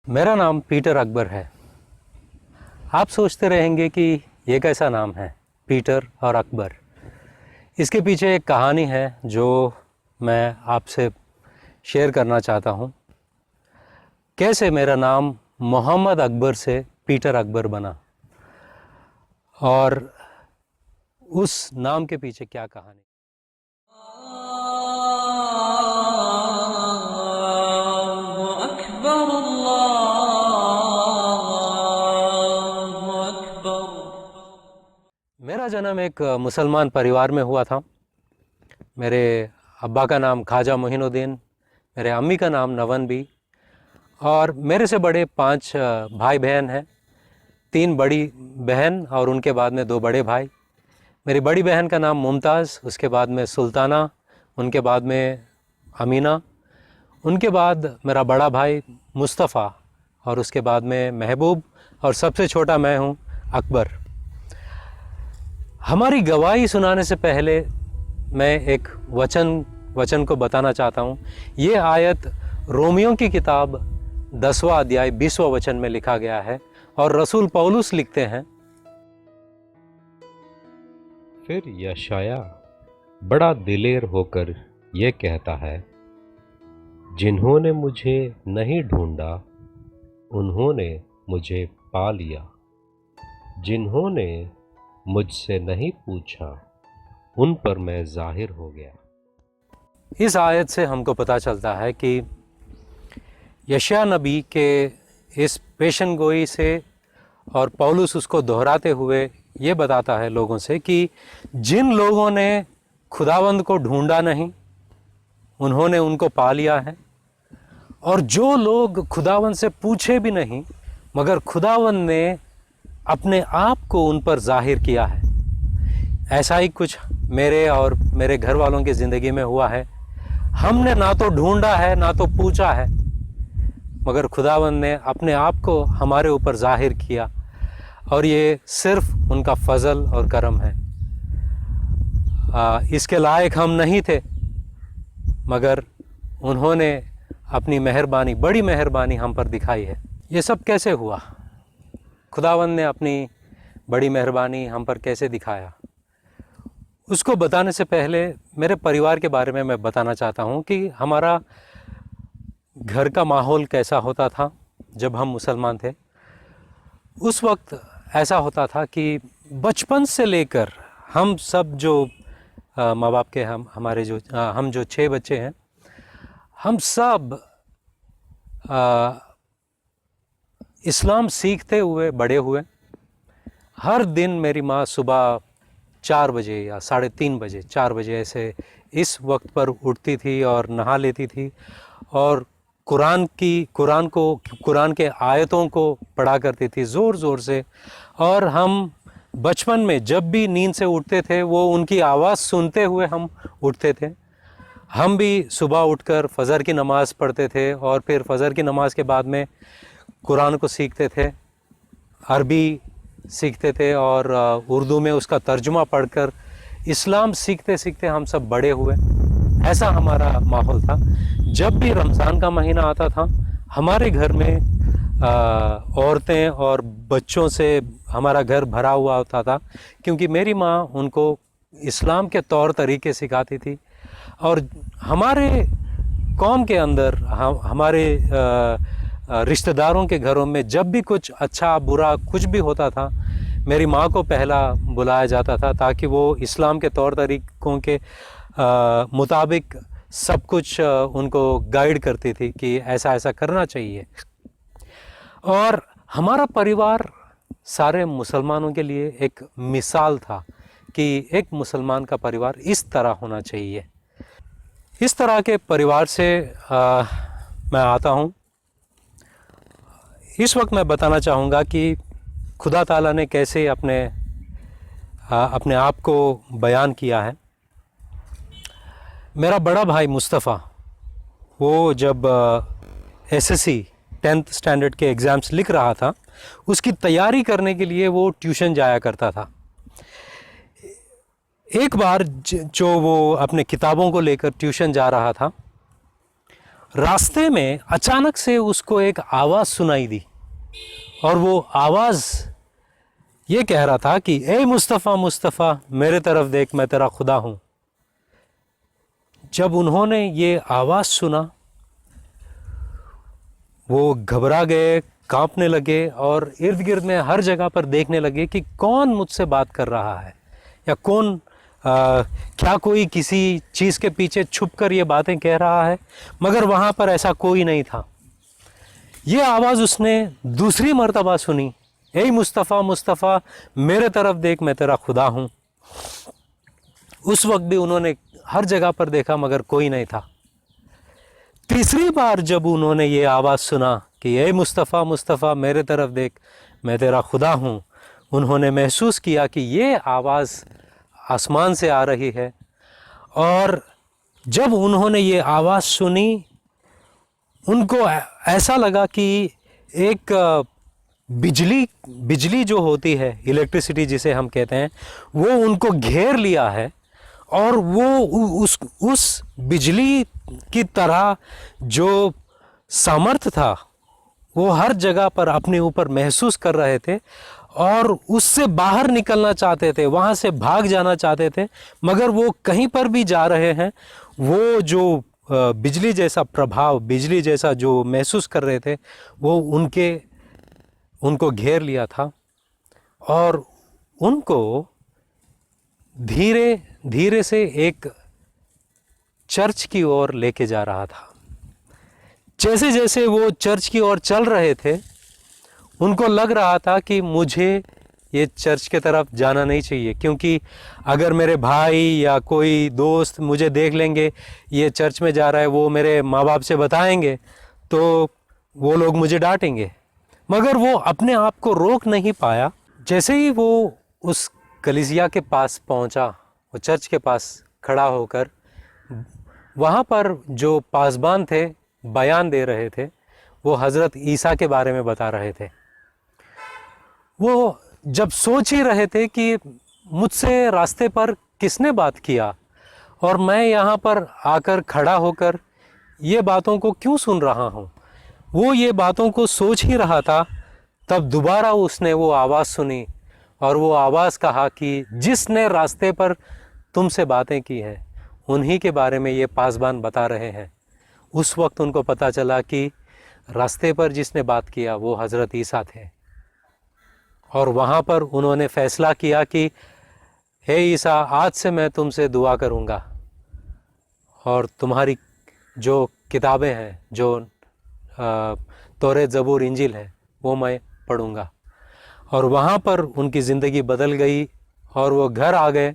मेरा नाम पीटर अकबर है। आप सोचते रहेंगे कि ये कैसा नाम है, पीटर और अकबर। इसके पीछे एक कहानी है जो मैं आपसे शेयर करना चाहता हूँ। कैसे मेरा नाम मोहम्मद अकबर से पीटर अकबर बना और उस नाम के पीछे क्या कहानी। मेरा जन्म एक मुसलमान परिवार में हुआ था। मेरे अब्बा का नाम ख्वाजा मोइनुद्दीन, मेरे अम्मी का नाम नवन बी और मेरे से बड़े 5 भाई बहन हैं। 3 बड़ी बहन और उनके बाद में 2 बड़े भाई। मेरी बड़ी बहन का नाम मुमताज़, उसके बाद में सुल्ताना, उनके बाद में अमीना, उनके बाद मेरा बड़ा भाई मुस्तफ़ा और उसके बाद में महबूब और सबसे छोटा मैं हूँ, अकबर। हमारी गवाही सुनाने से पहले मैं एक वचन को बताना चाहता हूँ। ये आयत रोमियो की किताब 10वां अध्याय 20वां वचन में लिखा गया है और रसूल पौलुस लिखते हैं, फिर यशाया बड़ा दिलेर होकर ये कहता है, जिन्होंने मुझे नहीं ढूंढा उन्होंने मुझे पा लिया, जिन्होंने मुझसे नहीं पूछा उन पर मैं जाहिर हो गया। इस आयत से हमको पता चलता है कि यशाया नबी के इस पेशन गोई से और पौलुस उसको दोहराते हुए ये बताता है लोगों से कि जिन लोगों ने खुदावंद को ढूंढा नहीं उन्होंने उनको पा लिया है, और जो लोग खुदावंद से पूछे भी नहीं मगर खुदावंद ने अपने आप को उन पर जाहिर किया है। ऐसा ही कुछ मेरे और मेरे घर वालों की ज़िंदगी में हुआ है। हमने ना तो ढूंढा है ना तो पूछा है, मगर खुदावंद ने अपने आप को हमारे ऊपर जाहिर किया और ये सिर्फ उनका फजल और करम है। इसके लायक हम नहीं थे, मगर उन्होंने अपनी मेहरबानी, बड़ी मेहरबानी हम पर दिखाई है। ये सब कैसे हुआ? खुदावंद ने अपनी बड़ी मेहरबानी हम पर कैसे दिखाया, उसको बताने से पहले मेरे परिवार के बारे में मैं बताना चाहता हूँ कि हमारा घर का माहौल कैसा होता था जब हम मुसलमान थे। उस वक्त ऐसा होता था कि बचपन से लेकर हम सब जो माँ बाप के हमारे जो हम जो 6 बच्चे हैं, हम सब इस्लाम सीखते हुए बड़े हुए। हर दिन मेरी माँ सुबह 4 बजे या 3:30 बजे, 4 बजे ऐसे इस वक्त पर उठती थी और नहा लेती थी और कुरान के आयतों को पढ़ा करती थी ज़ोर ज़ोर से। और हम बचपन में जब भी नींद से उठते थे वो उनकी आवाज़ सुनते हुए हम उठते थे। हम भी सुबह उठकर फ़जर की नमाज़ पढ़ते थे और फिर फ़जर की नमाज़ के बाद में कुरान को सीखते थे, अरबी सीखते थे और उर्दू में उसका तर्जुमा पढ़कर इस्लाम सीखते सीखते हम सब बड़े हुए। ऐसा हमारा माहौल था। जब भी रमज़ान का महीना आता था हमारे घर में औरतें और बच्चों से हमारा घर भरा हुआ होता था, क्योंकि मेरी माँ उनको इस्लाम के तौर तरीके सिखाती थी। और हमारे कौम के अंदर हमारे रिश्तेदारों के घरों में जब भी कुछ अच्छा बुरा कुछ भी होता था, मेरी माँ को पहला बुलाया जाता था ताकि वो इस्लाम के तौर तरीक़ों के मुताबिक सब कुछ उनको गाइड करती थी कि ऐसा ऐसा करना चाहिए। और हमारा परिवार सारे मुसलमानों के लिए एक मिसाल था कि एक मुसलमान का परिवार इस तरह होना चाहिए। इस तरह के परिवार से मैं आता हूँ। इस वक्त मैं बताना चाहूँगा कि खुदा ताला ने कैसे अपने आप को बयान किया है। मेरा बड़ा भाई मुस्तफ़ा, वो जब एसएससी 10th स्टैंडर्ड के एग्ज़ाम्स लिख रहा था, उसकी तैयारी करने के लिए वो ट्यूशन जाया करता था। एक बार जो वो अपने किताबों को लेकर ट्यूशन जा रहा था, रास्ते में अचानक से उसको एक आवाज़ सुनाई दी और वो आवाज़ ये कह रहा था कि ए मुस्तफ़ा मुस्तफ़ा मेरे तरफ देख, मैं तेरा खुदा हूँ। जब उन्होंने ये आवाज़ सुना वो घबरा गए, कांपने लगे और इर्द गिर्द में हर जगह पर देखने लगे कि कौन मुझसे बात कर रहा है या कौन क्या कोई किसी चीज़ के पीछे छुपकर ये बातें कह रहा है। मगर वहाँ पर ऐसा कोई नहीं था। ये आवाज़ उसने दूसरी मर्तबा सुनी, ए मुस्तफ़ा मुस्तफ़ा मेरे तरफ देख, मैं तेरा खुदा हूँ। उस वक्त भी उन्होंने हर जगह पर देखा मगर कोई नहीं था। तीसरी बार जब उन्होंने ये आवाज़ सुना कि ए मुस्तफ़ा मुस्तफ़ा मेरे तरफ देख, मैं तेरा खुदा हूँ, उन्होंने महसूस किया कि ये आवाज़ आसमान से आ रही है। और जब उन्होंने ये आवाज़ सुनी उनको ऐसा लगा कि एक बिजली जो होती है, इलेक्ट्रिसिटी जिसे हम कहते हैं, वो उनको घेर लिया है और वो उस बिजली की तरह जो सामर्थ्य था वो हर जगह पर अपने ऊपर महसूस कर रहे थे और उससे बाहर निकलना चाहते थे, वहाँ से भाग जाना चाहते थे। मगर वो कहीं पर भी जा रहे हैं, वो जो बिजली जैसा प्रभाव, बिजली जैसा जो महसूस कर रहे थे वो उनको घेर लिया था और उनको धीरे धीरे से एक चर्च की ओर लेके जा रहा था। जैसे जैसे वो चर्च की ओर चल रहे थे उनको लग रहा था कि मुझे ये चर्च के तरफ जाना नहीं चाहिए, क्योंकि अगर मेरे भाई या कोई दोस्त मुझे देख लेंगे ये चर्च में जा रहा है, वो मेरे माँ बाप से बताएंगे तो वो लोग मुझे डांटेंगे। मगर वो अपने आप को रोक नहीं पाया। जैसे ही वो उस कलीसिया के पास पहुंचा, वो चर्च के पास खड़ा होकर वहाँ पर जो पासबान थे बयान दे रहे थे, वो हज़रत ईसा के बारे में बता रहे थे। वो जब सोच ही रहे थे कि मुझसे रास्ते पर किसने बात किया और मैं यहाँ पर आकर खड़ा होकर ये बातों को क्यों सुन रहा हूँ, वो ये बातों को सोच ही रहा था। तब दोबारा उसने वो आवाज़ सुनी और वो आवाज़ कहा कि जिसने रास्ते पर तुमसे बातें की हैं उन्हीं के बारे में ये पासबान बता रहे हैं। उस वक्त उनको पता चला कि रास्ते पर जिसने बात किया वो हज़रत ईसा थे। और वहाँ पर उन्होंने फ़ैसला किया कि हे ईसा, आज से मैं तुमसे दुआ करूँगा और तुम्हारी जो किताबें हैं, जो तौरेत, ज़बूर, इंजील है, वो मैं पढ़ूँगा। और वहाँ पर उनकी ज़िंदगी बदल गई और वो घर आ गए।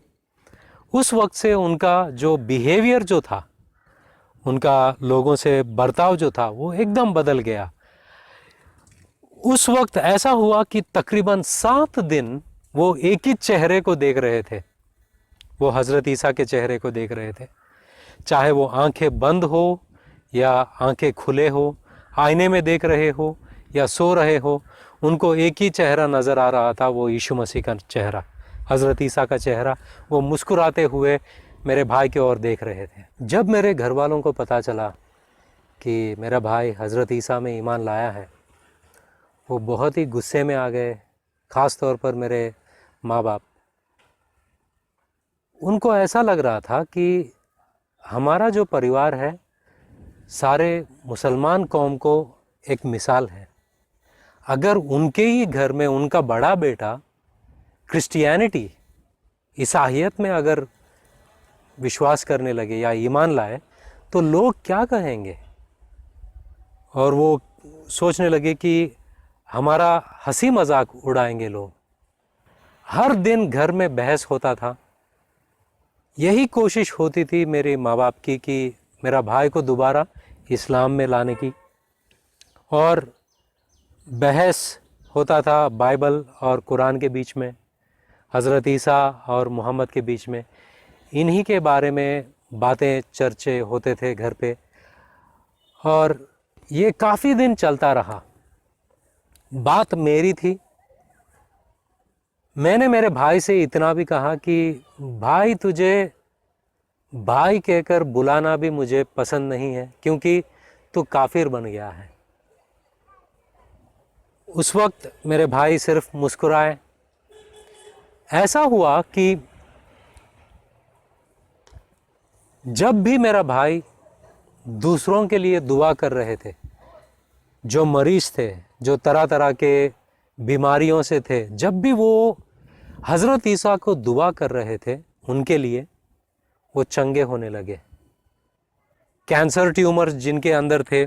उस वक्त से उनका जो बिहेवियर जो था, उनका लोगों से बर्ताव जो था, वो एकदम बदल गया। उस वक्त ऐसा हुआ कि तकरीबन 7 दिन वो एक ही चेहरे को देख रहे थे, वो हज़रत ईसा के चेहरे को देख रहे थे। चाहे वो आंखें बंद हो या आंखें खुले हो, आईने में देख रहे हो या सो रहे हो, उनको एक ही चेहरा नज़र आ रहा था, वो यीशु मसीह का चेहरा, हज़रत ईसा का चेहरा। वो मुस्कुराते हुए मेरे भाई की ओर देख रहे थे। जब मेरे घर वालों को पता चला कि मेरा भाई हज़रत ईसा में ईमान लाया है, वो बहुत ही गुस्से में आ गए। ख़ास तौर पर मेरे माँ बाप, उनको ऐसा लग रहा था कि हमारा जो परिवार है सारे मुसलमान कौम को एक मिसाल है। अगर उनके ही घर में उनका बड़ा बेटा क्रिश्चियनिटी, ईसाईयत में अगर विश्वास करने लगे या ईमान लाए तो लोग क्या कहेंगे। और वो सोचने लगे कि हमारा हंसी मजाक उड़ाएंगे लोग। हर दिन घर में बहस होता था। यही कोशिश होती थी मेरे माँ बाप की कि मेरा भाई को दोबारा इस्लाम में लाने की। और बहस होता था बाइबल और कुरान के बीच में, हज़रत ईसा और मोहम्मद के बीच में। इन्हीं के बारे में बातें, चर्चे होते थे घर पे। और ये काफ़ी दिन चलता रहा। बात मेरी थी। मैंने मेरे भाई से इतना भी कहा कि भाई, तुझे भाई कहकर बुलाना भी मुझे पसंद नहीं है, क्योंकि तू काफिर बन गया है। उस वक्त मेरे भाई सिर्फ मुस्कुराए। ऐसा हुआ कि जब भी मेरा भाई दूसरों के लिए दुआ कर रहे थे, जो मरीज थे, जो तरह तरह के बीमारियों से थे, जब भी वो हज़रत ईसा को दुआ कर रहे थे उनके लिए, वो चंगे होने लगे। कैंसर ट्यूमर जिनके अंदर थे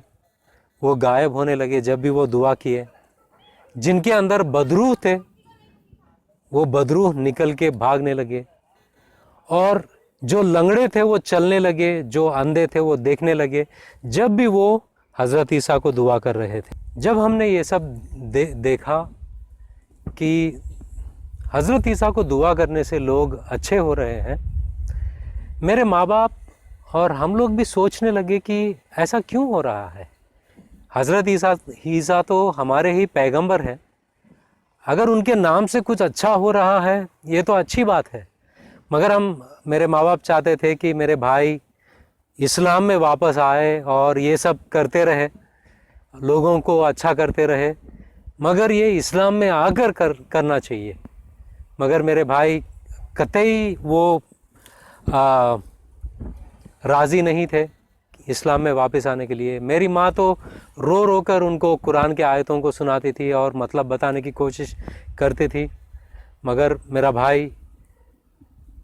वो गायब होने लगे जब भी वो दुआ किए। जिनके अंदर बदरूह थे वो बदरूह निकल के भागने लगे, और जो लंगड़े थे वो चलने लगे, जो अंधे थे वो देखने लगे जब भी वो हज़रत ईसा को दुआ कर रहे थे। जब हमने ये सब देखा कि हज़रत ईसा को दुआ करने से लोग अच्छे हो रहे हैं, मेरे माँ बाप और हम लोग भी सोचने लगे कि ऐसा क्यों हो रहा है। हज़रत ईसा तो हमारे ही पैगंबर हैं, अगर उनके नाम से कुछ अच्छा हो रहा है ये तो अच्छी बात है। मगर मेरे माँ बाप चाहते थे कि मेरे भाई इस्लाम में वापस आए और ये सब करते रहे, लोगों को अच्छा करते रहे, मगर ये इस्लाम में आकर करना चाहिए। मगर मेरे भाई कतई वो राज़ी नहीं थे इस्लाम में वापस आने के लिए। मेरी माँ तो रो रो कर उनको कुरान के आयतों को सुनाती थी और मतलब बताने की कोशिश करती थी, मगर मेरा भाई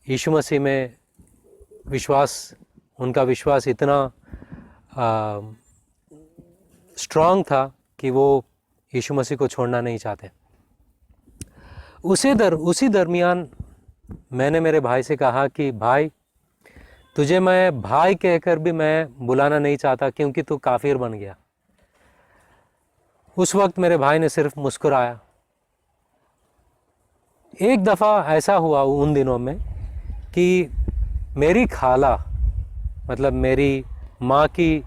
यीशु मसीह में उनका विश्वास इतना स्ट्रांग था कि वो यीशु मसीह को छोड़ना नहीं चाहते। उसी दरमियान मैंने मेरे भाई से कहा कि भाई, तुझे मैं भाई कहकर भी मैं बुलाना नहीं चाहता क्योंकि तू काफिर बन गया। उस वक्त मेरे भाई ने सिर्फ मुस्कुराया। एक दफ़ा ऐसा हुआ उन दिनों में कि मेरी खाला, मतलब मेरी माँ की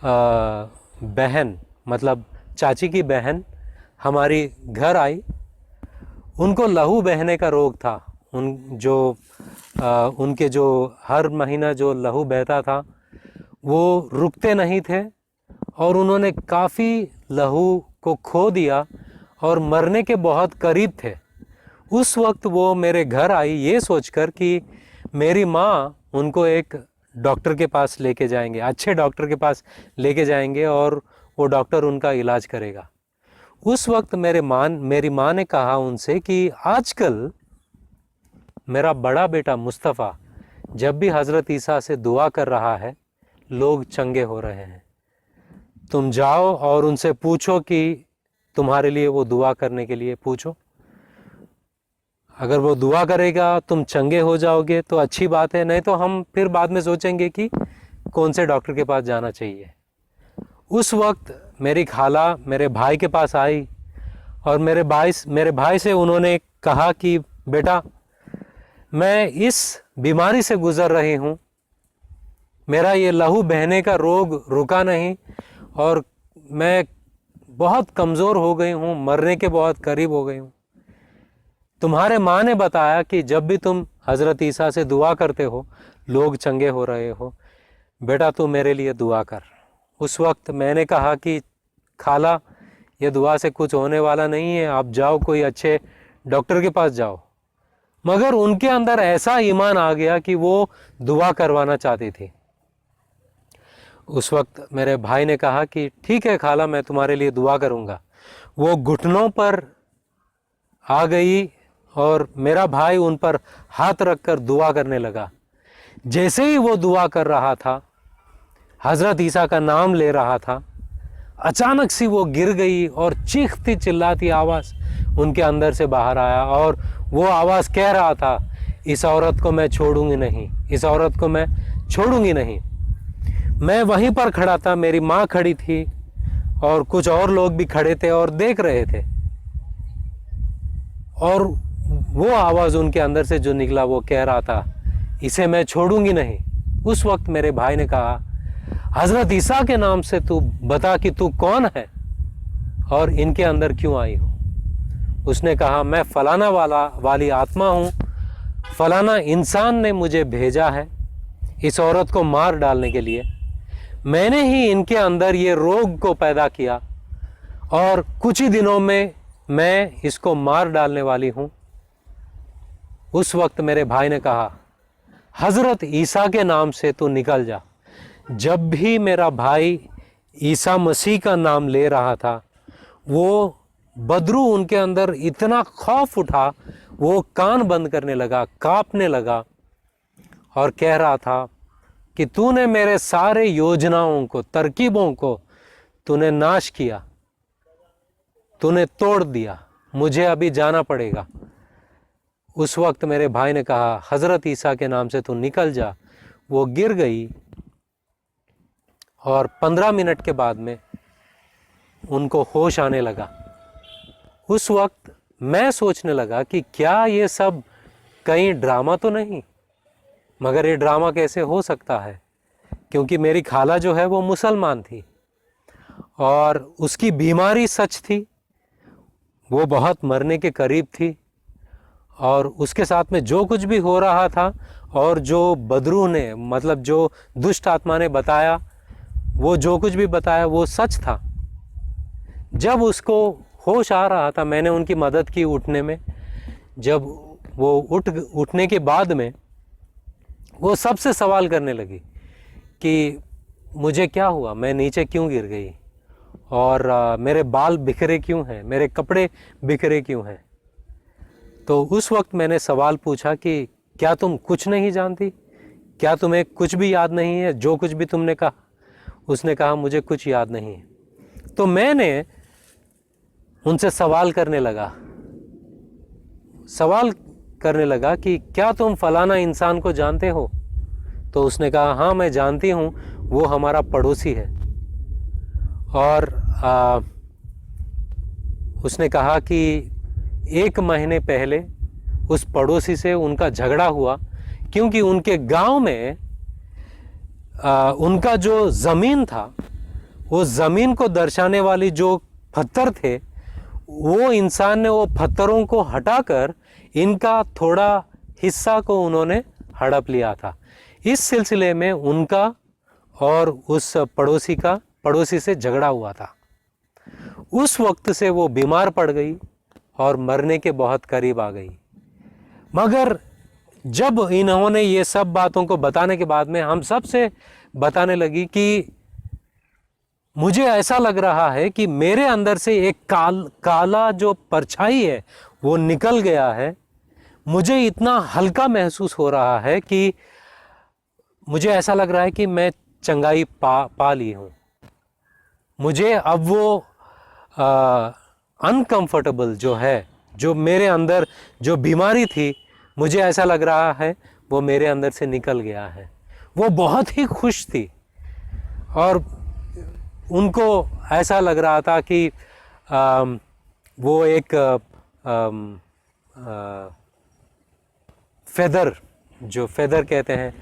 बहन, मतलब चाची की बहन हमारी घर आई। उनको लहू बहने का रोग था। उनके जो हर महीना जो लहू बहता था वो रुकते नहीं थे, और उन्होंने काफ़ी लहू को खो दिया और मरने के बहुत करीब थे। उस वक्त वो मेरे घर आई ये सोचकर कि मेरी माँ उनको एक डॉक्टर के पास लेके जाएंगे, अच्छे डॉक्टर के पास लेके जाएंगे और वो डॉक्टर उनका इलाज करेगा। उस वक्त मेरी माँ ने कहा उनसे कि आजकल मेरा बड़ा बेटा मुस्तफ़ा जब भी हज़रत ईसा से दुआ कर रहा है लोग चंगे हो रहे हैं। तुम जाओ और उनसे पूछो कि तुम्हारे लिए वो दुआ करने के लिए पूछो। अगर वो दुआ करेगा तुम चंगे हो जाओगे तो अच्छी बात है, नहीं तो हम फिर बाद में सोचेंगे कि कौन से डॉक्टर के पास जाना चाहिए। उस वक्त मेरी खाला मेरे भाई के पास आई और मेरे भाई से उन्होंने कहा कि बेटा, मैं इस बीमारी से गुज़र रही हूँ, मेरा ये लहू बहने का रोग रुका नहीं और मैं बहुत कमज़ोर हो गई हूँ, मरने के बहुत करीब हो गई हूँ। तुम्हारे माँ ने बताया कि जब भी तुम हज़रत ईसा से दुआ करते हो लोग चंगे हो रहे हो, बेटा तू मेरे लिए दुआ कर। उस वक्त मैंने कहा कि खाला, ये दुआ से कुछ होने वाला नहीं है, आप जाओ कोई अच्छे डॉक्टर के पास जाओ। मगर उनके अंदर ऐसा ईमान आ गया कि वो दुआ करवाना चाहती थी। उस वक्त मेरे भाई ने कहा कि ठीक है खाला, मैं तुम्हारे लिए दुआ करूँगा। वो घुटनों पर आ गई और मेरा भाई उन पर हाथ रखकर दुआ करने लगा। जैसे ही वो दुआ कर रहा था, हज़रत ईसा का नाम ले रहा था, अचानक से वो गिर गई और चीखती चिल्लाती आवाज़ उनके अंदर से बाहर आया और वो आवाज़ कह रहा था, इस औरत को मैं छोड़ूंगी नहीं, इस औरत को मैं छोड़ूंगी नहीं। मैं वहीं पर खड़ा था, मेरी माँ खड़ी थी और कुछ और लोग भी खड़े थे और देख रहे थे, और वो आवाज़ उनके अंदर से जो निकला वो कह रहा था, इसे मैं छोड़ूंगी नहीं। उस वक्त मेरे भाई ने कहा, हज़रत ईसा के नाम से तू बता कि तू कौन है और इनके अंदर क्यों आई हो। उसने कहा, मैं फलाना वाली आत्मा हूँ, फलाना इंसान ने मुझे भेजा है इस औरत को मार डालने के लिए। मैंने ही इनके अंदर ये रोग को पैदा किया और कुछ ही दिनों में मैं इसको मार डालने वाली हूँ। उस वक्त मेरे भाई ने कहा, हज़रत ईसा के नाम से तू निकल जा। जब भी मेरा भाई ईसा मसीह का नाम ले रहा था, वो बदरू उनके अंदर इतना खौफ उठा, वो कान बंद करने लगा, कांपने लगा और कह रहा था कि तूने मेरे सारे योजनाओं को, तरकीबों को तूने नाश किया, तूने तोड़ दिया, मुझे अभी जाना पड़ेगा। उस वक्त मेरे भाई ने कहा, हज़रत ईसा के नाम से तू निकल जा। वो गिर गई और 15 मिनट के बाद में उनको होश आने लगा। उस वक्त मैं सोचने लगा कि क्या ये सब कहीं ड्रामा तो नहीं, मगर ये ड्रामा कैसे हो सकता है, क्योंकि मेरी खाला जो है वो मुसलमान थी और उसकी बीमारी सच थी, वो बहुत मरने के करीब थी और उसके साथ में जो कुछ भी हो रहा था और जो बदरू ने, मतलब जो दुष्ट आत्मा ने बताया, वो जो कुछ भी बताया वो सच था। जब उसको होश आ रहा था, मैंने उनकी मदद की उठने में। जब वो उठने के बाद में वो सबसे सवाल करने लगी कि मुझे क्या हुआ, मैं नीचे क्यों गिर गई और मेरे बाल बिखरे क्यों हैं, मेरे कपड़े बिखरे क्यों हैं। तो उस वक्त मैंने सवाल पूछा कि क्या तुम कुछ नहीं जानती, क्या तुम्हें कुछ भी याद नहीं है, जो कुछ भी तुमने कहा। उसने कहा, मुझे कुछ याद नहीं है। तो मैंने उनसे सवाल करने लगा कि क्या तुम फलाना इंसान को जानते हो। तो उसने कहा, हाँ मैं जानती हूँ, वो हमारा पड़ोसी है। और उसने कहा कि 1 महीने पहले उस पड़ोसी से उनका झगड़ा हुआ, क्योंकि उनके गांव में उनका जो ज़मीन था, वो ज़मीन को दर्शाने वाली जो पत्थर थे, वो इंसान ने वो पत्थरों को हटाकर इनका थोड़ा हिस्सा को उन्होंने हड़प लिया था। इस सिलसिले में उनका और उस पड़ोसी से झगड़ा हुआ था। उस वक्त से वो बीमार पड़ गई और मरने के बहुत करीब आ गई। मगर जब इन्होंने ये सब बातों को बताने के बाद में हम सब से बताने लगी कि मुझे ऐसा लग रहा है कि मेरे अंदर से एक काला जो परछाई है वो निकल गया है। मुझे इतना हल्का महसूस हो रहा है कि मुझे ऐसा लग रहा है कि मैं चंगाई पा ली हूँ। मुझे अब वो अनकंफर्टेबल जो है, जो मेरे अंदर जो बीमारी थी, मुझे ऐसा लग रहा है वो मेरे अंदर से निकल गया है। वो बहुत ही खुश थी और उनको ऐसा लग रहा था कि वो एक फेदर कहते हैं,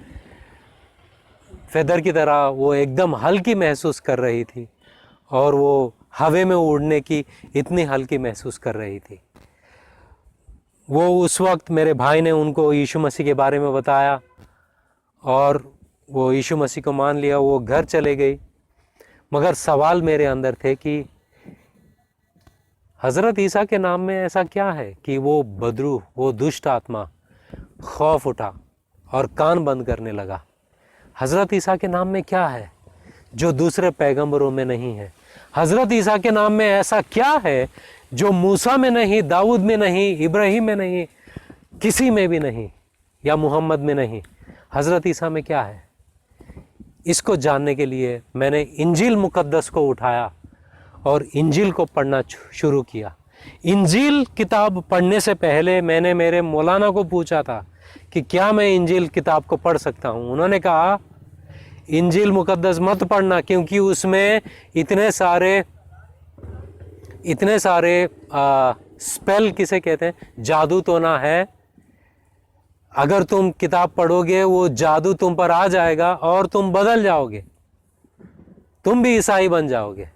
फेदर की तरह वो एकदम हल्की महसूस कर रही थी और वो हवा में उड़ने की इतनी हल्की महसूस कर रही थी। वो उस वक्त मेरे भाई ने उनको यीशु मसीह के बारे में बताया और वो यीशु मसीह को मान लिया, वो घर चले गई। मगर सवाल मेरे अंदर थे कि हज़रत ईसा के नाम में ऐसा क्या है कि वो बदरू, वो दुष्ट आत्मा खौफ उठा और कान बंद करने लगा। हज़रत ईसा के नाम में क्या है जो दूसरे पैगंबरों में नहीं है? हज़रत ईसा के नाम में ऐसा क्या है जो मूसा में नहीं, दाऊद में नहीं, इब्राहिम में नहीं, किसी में भी नहीं, या मोहम्मद में नहीं? हज़रत ईसा में क्या है? इसको जानने के लिए मैंने इंजील मुकद्दस को उठाया और इंजील को पढ़ना शुरू किया। इंजील किताब पढ़ने से पहले मैंने मेरे मौलाना को पूछा था कि क्या मैं इंजील किताब को पढ़ सकता हूँ। उन्होंने कहा, इंजील मुकद्दस मत पढ़ना, क्योंकि उसमें इतने सारे स्पेल किसे कहते हैं, जादू टोना है। अगर तुम किताब पढ़ोगे वो जादू तुम पर आ जाएगा और तुम बदल जाओगे, तुम भी ईसाई बन जाओगे।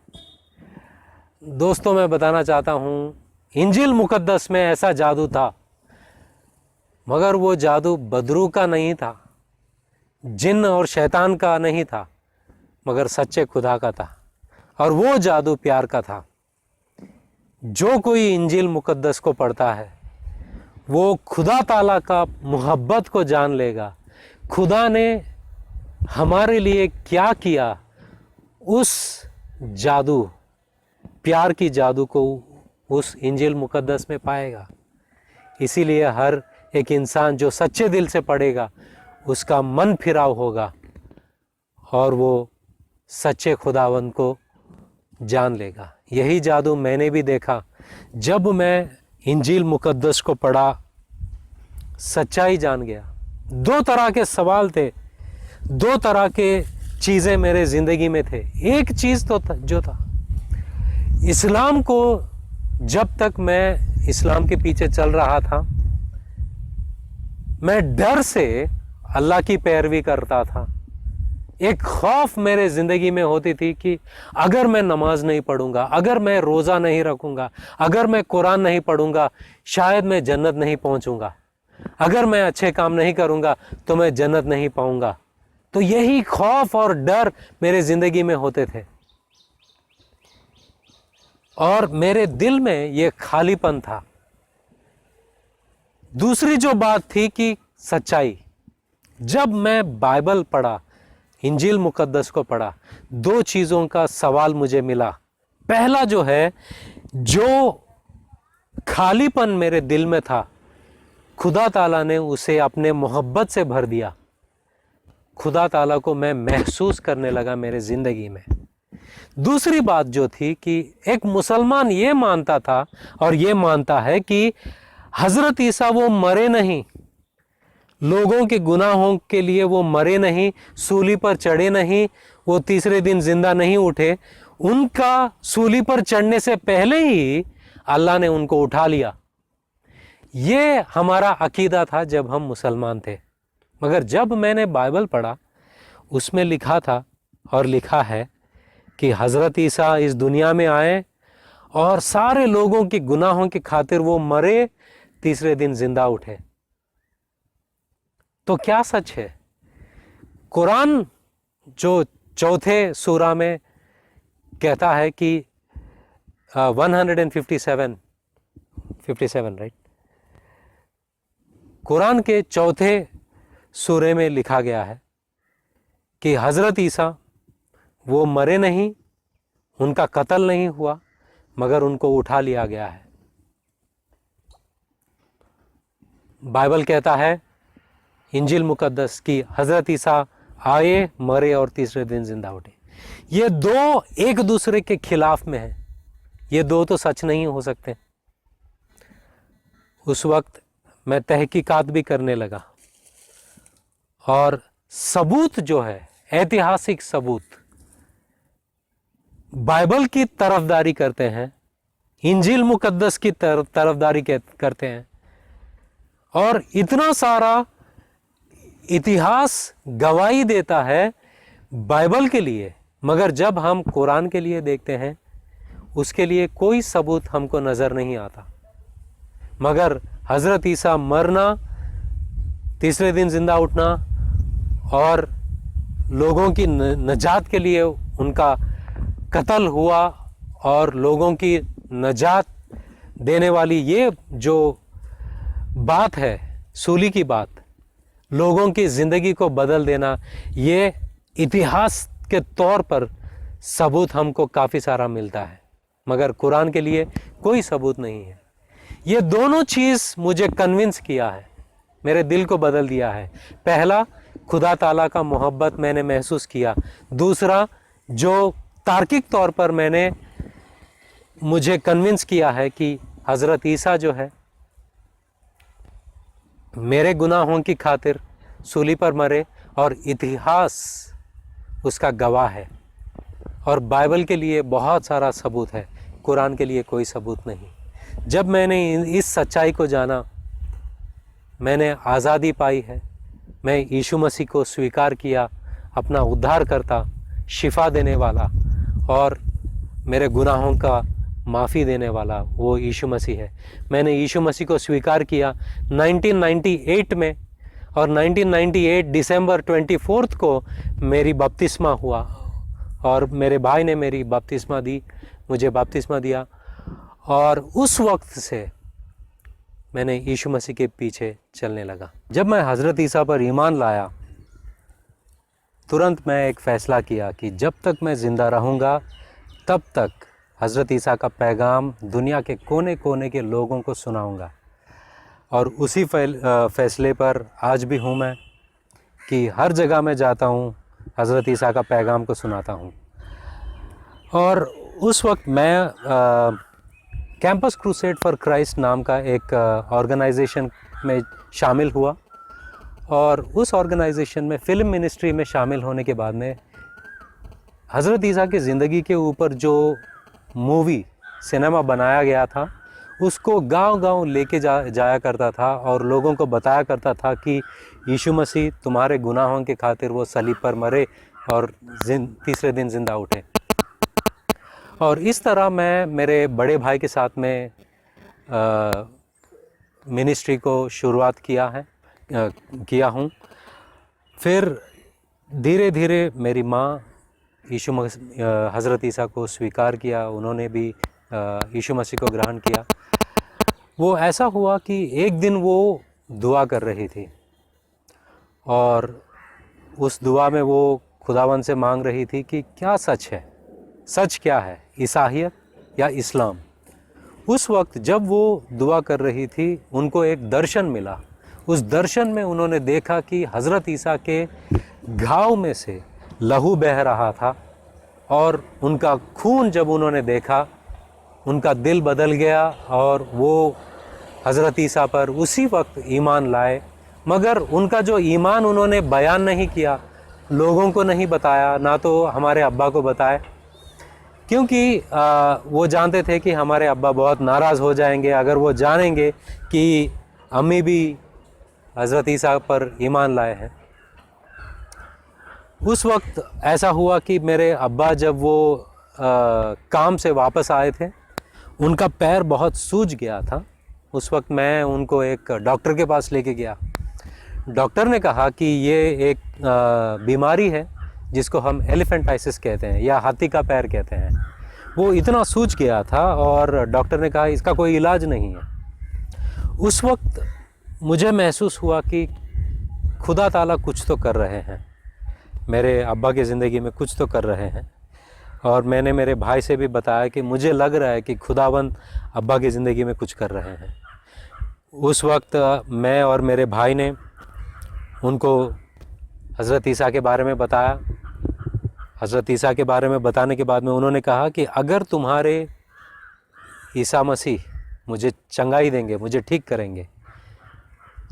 दोस्तों, मैं बताना चाहता हूँ, इंजील मुकद्दस में ऐसा जादू था, मगर वो जादू बदरू का नहीं था, जिन्न और शैतान का नहीं था, मगर सच्चे खुदा का था, और वो जादू प्यार का था। जो कोई इंजील मुकद्दस को पढ़ता है वो खुदा ताला का मोहब्बत को जान लेगा। खुदा ने हमारे लिए क्या किया, उस जादू, प्यार की जादू को उस इंजील मुकद्दस में पाएगा। इसीलिए हर एक इंसान जो सच्चे दिल से पढ़ेगा उसका मन फिराव होगा और वो सच्चे खुदावंद को जान लेगा। यही जादू मैंने भी देखा जब मैं इंजील मुकद्दस को पढ़ा, सच्चाई जान गया। दो तरह के सवाल थे, दो तरह के चीज़ें मेरे ज़िंदगी में थे। एक चीज़ तो जो था, इस्लाम को जब तक मैं इस्लाम के पीछे चल रहा था, मैं डर से अल्लाह की पैरवी करता था। एक खौफ मेरे ज़िंदगी में होती थी कि अगर मैं नमाज नहीं पढ़ूंगा, अगर मैं रोज़ा नहीं रखूंगा, अगर मैं कुरान नहीं पढ़ूंगा, शायद मैं जन्नत नहीं पहुंचूंगा। अगर मैं अच्छे काम नहीं करूंगा तो मैं जन्नत नहीं पाऊंगा। तो यही खौफ और डर मेरे ज़िंदगी में होते थे, और मेरे दिल में ये खालीपन था। दूसरी जो बात थी कि सच्चाई। जब मैं बाइबल पढ़ा, इंजील मुकद्दस को पढ़ा, दो चीज़ों का सवाल मुझे मिला। पहला जो है, जो खालीपन मेरे दिल में था, खुदा ताला ने उसे अपने मोहब्बत से भर दिया। खुदा ताला को मैं महसूस करने लगा मेरे ज़िंदगी में। दूसरी बात जो थी कि एक मुसलमान ये मानता था और ये मानता है कि हज़रत ईसा वो मरे नहीं, लोगों के गुनाहों के लिए वो मरे नहीं, सूली पर चढ़े नहीं, वो तीसरे दिन जिंदा नहीं उठे। उनका सूली पर चढ़ने से पहले ही अल्लाह ने उनको उठा लिया। ये हमारा अकीदा था जब हम मुसलमान थे। मगर जब मैंने बाइबल पढ़ा, उसमें लिखा था और लिखा है कि हज़रत ईसा इस दुनिया में आए और सारे लोगों के गुनाहों की खातिर वो मरे, तीसरे दिन जिंदा उठे। तो क्या सच है? कुरान जो चौथे सूरा में कहता है कि 157 राइट, कुरान के चौथे सूरे में लिखा गया है कि हज़रत ईसा वो मरे नहीं, उनका कत्ल नहीं हुआ, मगर उनको उठा लिया गया है। बाइबल कहता है, इंजील मुकद्दस की, हज़रत ईसा आए, मरे और तीसरे दिन जिंदा उठे। ये दो एक दूसरे के खिलाफ में हैं। ये दो तो सच नहीं हो सकते। उस वक्त मैं तहकीकात भी करने लगा और सबूत जो है, ऐतिहासिक सबूत बाइबल की तरफदारी करते हैं, इंजील मुकद्दस की तरफदारी करते हैं, और इतना सारा इतिहास गवाही देता है बाइबल के लिए। मगर जब हम कुरान के लिए देखते हैं, उसके लिए कोई सबूत हमको नज़र नहीं आता। मगर हज़रत ईसा मरना, तीसरे दिन ज़िंदा उठना और लोगों की नजात के लिए उनका कत्ल हुआ, और लोगों की नजात देने वाली ये जो बात है, सूली की बात, लोगों की ज़िंदगी को बदल देना, ये इतिहास के तौर पर सबूत हमको काफ़ी सारा मिलता है। मगर कुरान के लिए कोई सबूत नहीं है। ये दोनों चीज़ मुझे कन्विंस किया है, मेरे दिल को बदल दिया है। पहला, खुदा ताला का मोहब्बत मैंने महसूस किया। दूसरा, जो तार्किक तौर पर मुझे कन्विंस किया है कि हज़रत ईसा जो है मेरे गुनाहों की खातिर सूली पर मरे, और इतिहास उसका गवाह है। और बाइबल के लिए बहुत सारा सबूत है, कुरान के लिए कोई सबूत नहीं। जब मैंने इस सच्चाई को जाना, मैंने आज़ादी पाई है। मैं यीशु मसीह को स्वीकार किया अपना उद्धारकर्ता, शिफा देने वाला और मेरे गुनाहों का माफ़ी देने वाला, वो यीशु मसीह है। मैंने यीशु मसीह को स्वीकार किया 1998 में, और 1998 दिसंबर 24 को मेरी बपतिस्मा हुआ, और मेरे भाई ने मेरी बपतिस्मा दी, मुझे बपतिस्मा दिया। और उस वक्त से मैंने यीशु मसीह के पीछे चलने लगा। जब मैं हज़रत ईसा पर ईमान लाया, तुरंत मैं एक फ़ैसला किया कि जब तक मैं ज़िंदा रहूँगा तब तक हज़रत ईसा का पैगाम दुनिया के कोने कोने के लोगों को सुनाऊँगा। और उसी फ़ैसले पर आज भी हूँ मैं कि हर जगह मैं जाता हूँ, हज़रत ईसा का पैगाम को सुनाता हूँ। और उस वक्त मैं कैंपस क्रूसेड फॉर क्राइस्ट नाम का एक ऑर्गेनाइजेशन में शामिल हुआ। और उस ऑर्गेनाइजेशन में फ़िल्म मिनिस्ट्री में शामिल होने के बाद में हज़रत ईसा की ज़िंदगी के ऊपर जो मूवी सिनेमा बनाया गया था, उसको गांव-गांव लेके जाया करता था और लोगों को बताया करता था कि यीशु मसीह तुम्हारे गुनाहों के खातिर वो सलीब पर मरे और तीसरे दिन ज़िंदा उठे। और इस तरह मैं मेरे बड़े भाई के साथ में मिनिस्ट्री को शुरुआत किया हूँ। फिर धीरे धीरे मेरी माँ हज़रत ईसा को स्वीकार किया, उन्होंने भी यीशु मसीह को ग्रहण किया। वो ऐसा हुआ कि एक दिन वो दुआ कर रही थी और उस दुआ में वो खुदावन से मांग रही थी कि क्या सच है, सच क्या है, ईसाइयत या इस्लाम। उस वक्त जब वो दुआ कर रही थी, उनको एक दर्शन मिला। उस दर्शन में उन्होंने देखा कि हज़रत ईसा के घाव में से लहू बह रहा था और उनका खून जब उन्होंने देखा, उनका दिल बदल गया और वो हज़रत ईसा पर उसी वक्त ईमान लाए। मगर उनका जो ईमान उन्होंने बयान नहीं किया, लोगों को नहीं बताया, ना तो हमारे अब्बा को बताए, क्योंकि वो जानते थे कि हमारे अब्बा बहुत नाराज़ हो जाएंगे अगर वो जानेंगे कि अम्मी भी हज़रत ईसा पर ईमान लाए हैं। उस वक्त ऐसा हुआ कि मेरे अब्बा जब वो काम से वापस आए थे, उनका पैर बहुत सूज गया था। उस वक्त मैं उनको एक डॉक्टर के पास लेके गया। डॉक्टर ने कहा कि ये एक बीमारी है जिसको हम एलिफेंटाइसिस कहते हैं या हाथी का पैर कहते हैं। वो इतना सूज गया था और डॉक्टर ने कहा इसका कोई इलाज नहीं है। उस वक्त मुझे महसूस हुआ कि खुदा ताला कुछ तो कर रहे हैं, मेरे अब्बा की ज़िंदगी में कुछ तो कर रहे हैं। और मैंने मेरे भाई से भी बताया कि मुझे लग रहा है कि खुदावंद अब्बा की ज़िंदगी में कुछ कर रहे हैं। उस वक्त मैं और मेरे भाई ने उनको हज़रत ईसा के बारे में बताया। हज़रत ईसा के बारे में बताने के बाद में उन्होंने कहा कि अगर तुम्हारे ईसा मसीह मुझे चंगाई देंगे, मुझे ठीक करेंगे,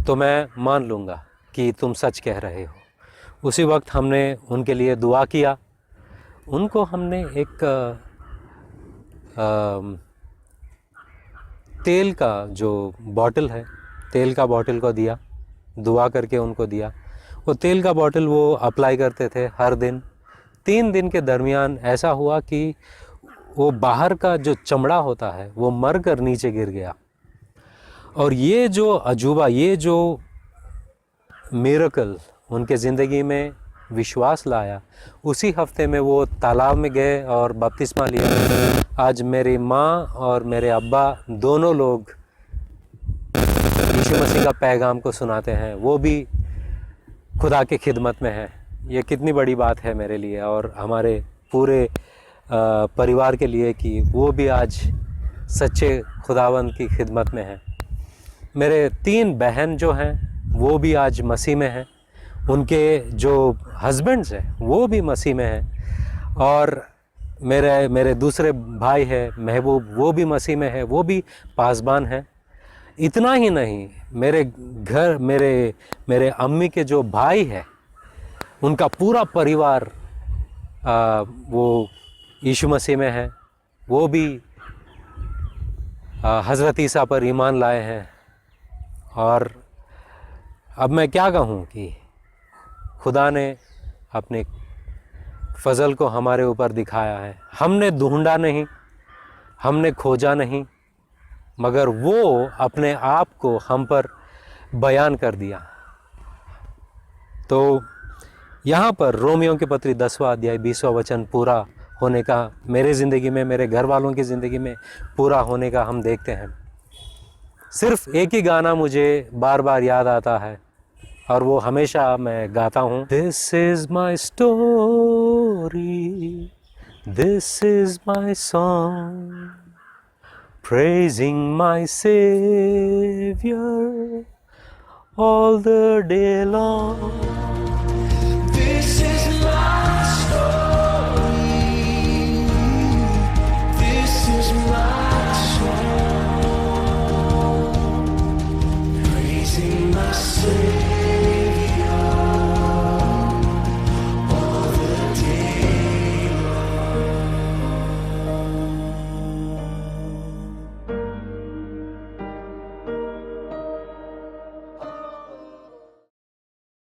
तो मैं मान लूँगा कि तुम सच कह रहे हो। उसी वक्त हमने उनके लिए दुआ किया। उनको हमने एक तेल का जो बॉटल है, तेल का बॉटल को दिया, दुआ करके उनको दिया। वो तेल का बॉटल वो अप्लाई करते थे हर दिन। 3 दिन के दरमियान ऐसा हुआ कि वो बाहर का जो चमड़ा होता है वो मर कर नीचे गिर गया। और ये जो अजूबा, ये जो मिरेकल उनके ज़िंदगी में विश्वास लाया, उसी हफ्ते में वो तालाब में गए और बपतिस्मा लिया। आज मेरी माँ और मेरे अब्बा दोनों लोग यीशु मसीह का पैगाम को सुनाते हैं, वो भी खुदा की खिदमत में हैं। ये कितनी बड़ी बात है मेरे लिए और हमारे पूरे परिवार के लिए कि वो भी आज सच्चे खुदावंद की खिदमत में हैं। मेरे 3 बहन जो हैं वो भी आज मसीह में हैं, उनके जो हस्बैंड्स हैं वो भी मसीह में हैं। और मेरे दूसरे भाई है महबूब, वो भी मसीह में है, वो भी पासबान है। इतना ही नहीं, मेरे घर मेरे अम्मी के जो भाई है, उनका पूरा परिवार वो यीशु मसीह में है, वो भी हज़रत ईसा पर ईमान लाए हैं। और अब मैं क्या कहूँ कि खुदा ने अपने फ़ज़ल को हमारे ऊपर दिखाया है। हमने ढूंढा नहीं, हमने खोजा नहीं, मगर वो अपने आप को हम पर बयान कर दिया। तो यहाँ पर रोमियो की पत्री 10वां अध्याय 20वां वचन पूरा होने का, मेरे ज़िंदगी में, मेरे घर वालों की ज़िंदगी में पूरा होने का हम देखते हैं। सिर्फ एक ही गाना मुझे बार बार याद आता है और वो हमेशा मैं गाता हूँ। This is my story, this is my song, praising my Savior all the day long.